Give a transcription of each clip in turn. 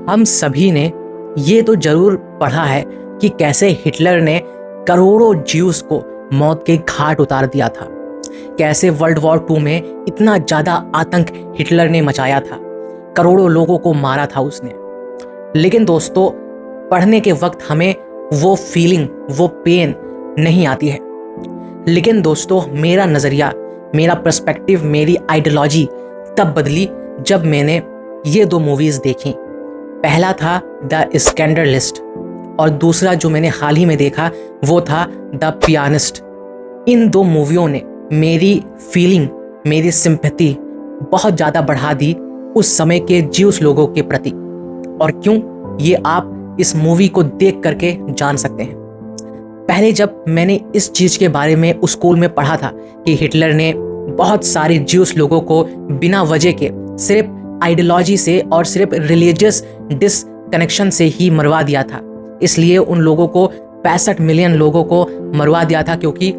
हम सभी ने ये तो जरूर पढ़ा है कि कैसे हिटलर ने करोड़ों ज्यूस को मौत के घाट उतार दिया था। कैसे वर्ल्ड वॉर 2 में इतना ज़्यादा आतंक हिटलर ने मचाया था, करोड़ों लोगों को मारा था उसने। लेकिन दोस्तों, पढ़ने के वक्त हमें वो फीलिंग, वो पेन नहीं आती है। लेकिन दोस्तों, मेरा नज़रिया, मेरा पर्सपेक्टिव, मेरी आइडियोलॉजी तब बदली जब मैंने ये 2 मूवीज़ देखी। पहला था द स्कैंडल लिस्ट और दूसरा जो मैंने हाल ही में देखा वो था द पियानिस्ट। इन 2 मूवियों ने मेरी फीलिंग, मेरी सिंपैथी बहुत ज़्यादा बढ़ा दी उस समय के ज्यूस लोगों के प्रति। और क्यों, ये आप इस मूवी को देख करके जान सकते हैं। पहले जब मैंने इस चीज़ के बारे में स्कूल में पढ़ा था कि हिटलर ने बहुत सारे ज्यूस लोगों को बिना वजह के सिर्फ आइडियोलॉजी से और सिर्फ रिलीजियस डिसकनेक्शन से ही मरवा दिया था। इसलिए उन लोगों को 65 मिलियन लोगों को मरवा दिया था, क्योंकि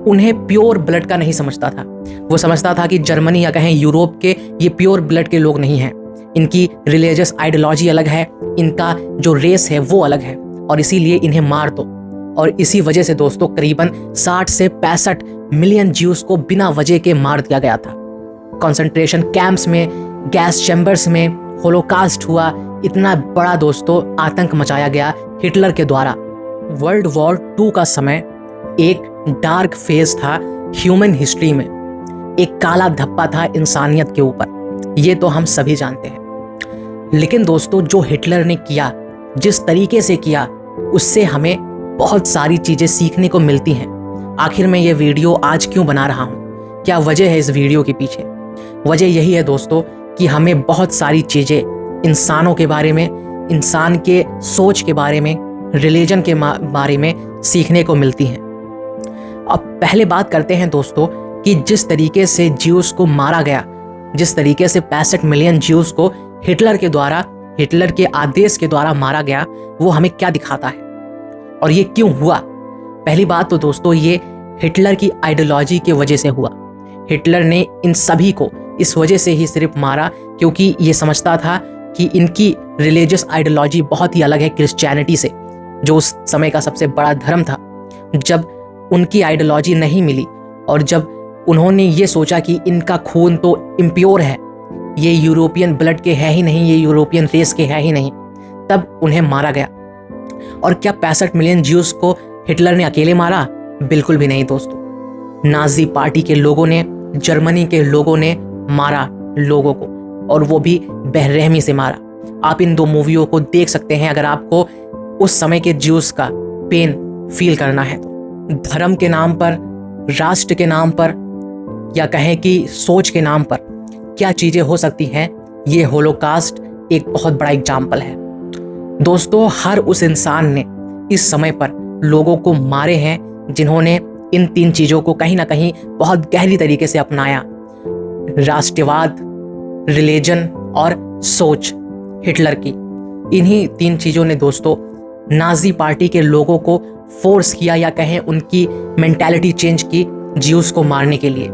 उन्हें प्योर ब्लड का नहीं समझता था। वो समझता था कि जर्मनी या कहें यूरोप के ये प्योर ब्लड के लोग नहीं हैं, इनकी रिलीजियस आइडियोलॉजी अलग है, इनका जो रेस है वो अलग है और इसीलिए इन्हें मार दो। और इसी वजह से दोस्तों करीबन 60 से 65 मिलियन ज्यूस को बिना वजह के मार दिया गया था। कंसंट्रेशन कैंप्स में, गैस चैम्बर्स में होलोकास्ट हुआ। इतना बड़ा दोस्तों आतंक मचाया गया हिटलर के द्वारा। वर्ल्ड वॉर 2 का समय एक डार्क फेज था ह्यूमन हिस्ट्री में, एक काला धब्बा था इंसानियत के ऊपर, ये तो हम सभी जानते हैं। लेकिन दोस्तों, जो हिटलर ने किया, जिस तरीके से किया, उससे हमें बहुत सारी चीज़ें सीखने को मिलती हैं। आखिर मैं ये वीडियो आज क्यों बना रहा हूँ, क्या वजह है इस वीडियो के पीछे? वजह यही है दोस्तों कि हमें बहुत सारी चीज़ें इंसानों के बारे में, इंसान के सोच के बारे में, रिलीजन के बारे में सीखने को मिलती हैं। अब पहले बात करते हैं दोस्तों कि जिस तरीके से ज्यूस को मारा गया, जिस तरीके से 65 मिलियन ज्यूस को हिटलर के द्वारा, हिटलर के आदेश के द्वारा मारा गया, वो हमें क्या दिखाता है और ये क्यों हुआ। पहली बात तो दोस्तों, ये हिटलर की आइडियोलॉजी की वजह से हुआ। हिटलर ने इन सभी को इस वजह से ही सिर्फ मारा क्योंकि ये समझता था कि इनकी रिलीजियस आइडियोलॉजी बहुत ही अलग है क्रिश्चियनिटी से, जो उस समय का सबसे बड़ा धर्म था। जब उनकी आइडियोलॉजी नहीं मिली और जब उन्होंने ये सोचा कि इनका खून तो इम्प्योर है, ये यूरोपियन ब्लड के है ही नहीं, ये यूरोपियन रेस के है ही नहीं, तब उन्हें मारा गया। और क्या 65 मिलियन ज्यूस को हिटलर ने अकेले मारा? बिल्कुल भी नहीं दोस्तों। नाजी पार्टी के लोगों ने, जर्मनी के लोगों ने मारा लोगों को, और वो भी बेरहमी से मारा। आप इन 2 मूवियों को देख सकते हैं अगर आपको उस समय के ज्यूस का पेन फील करना है तो। धर्म के नाम पर, राष्ट्र के नाम पर, या कहें कि सोच के नाम पर क्या चीज़ें हो सकती हैं, ये होलोकास्ट एक बहुत बड़ा एग्जाम्पल है दोस्तों। हर उस इंसान ने इस समय पर लोगों को मारे हैं जिन्होंने इन 3 चीज़ों को कहीं ना कहीं बहुत गहरी तरीके से अपनाया। राष्ट्रवाद, रिलीजन और सोच हिटलर की, इन्हीं 3 चीज़ों ने दोस्तों नाजी पार्टी के लोगों को फोर्स किया, या कहें उनकी मेंटालिटी चेंज की ज्यूस को मारने के लिए।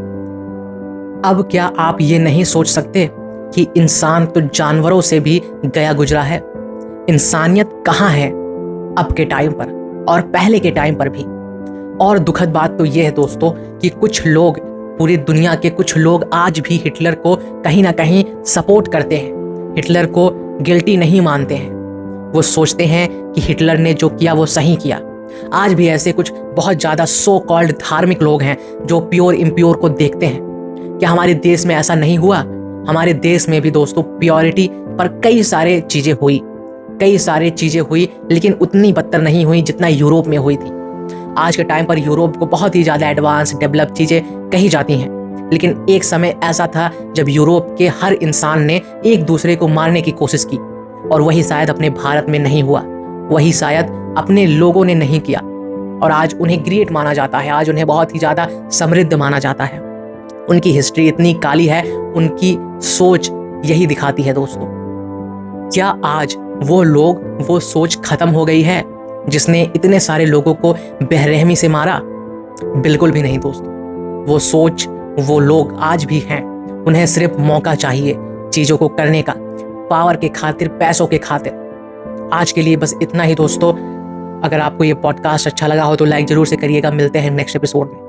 अब क्या आप ये नहीं सोच सकते कि इंसान तो जानवरों से भी गया गुजरा है? इंसानियत कहाँ है अब के टाइम पर और पहले के टाइम पर भी? और दुखद बात तो यह है दोस्तों कि कुछ लोग, पूरी दुनिया के कुछ लोग आज भी हिटलर को कहीं ना कहीं सपोर्ट करते हैं, हिटलर को गिल्टी नहीं मानते हैं। वो सोचते हैं कि हिटलर ने जो किया वो सही किया। आज भी ऐसे कुछ बहुत ज़्यादा सो कॉल्ड धार्मिक लोग हैं जो प्योर इम्प्योर को देखते हैं। क्या हमारे देश में ऐसा नहीं हुआ? हमारे देश में भी दोस्तों प्योरिटी पर कई सारे चीज़ें हुई, लेकिन उतनी बदतर नहीं हुई जितना यूरोप में हुई थी। आज के टाइम पर यूरोप को बहुत ही ज़्यादा एडवांस, डेवलप चीज़ें कही जाती हैं, लेकिन एक समय ऐसा था जब यूरोप के हर इंसान ने एक दूसरे को मारने की कोशिश की, और वही शायद अपने भारत में नहीं हुआ, वही शायद अपने लोगों ने नहीं किया। और आज उन्हें ग्रेट माना जाता है, आज उन्हें बहुत ही ज़्यादा समृद्ध माना जाता है। उनकी हिस्ट्री इतनी काली है, उनकी सोच यही दिखाती है दोस्तों। क्या आज वो लोग, वो सोच खत्म हो गई है जिसने इतने सारे लोगों को बेरहमी से मारा? बिल्कुल भी नहीं दोस्तों। वो सोच, वो लोग आज भी हैं। उन्हें सिर्फ मौका चाहिए चीज़ों को करने का। पावर के खातिर, पैसों के खातिर। आज के लिए बस इतना ही दोस्तों। अगर आपको ये पॉडकास्ट अच्छा लगा हो तो लाइक जरूर से करिएगा। मिलते हैं नेक्स्ट एपिसोड में।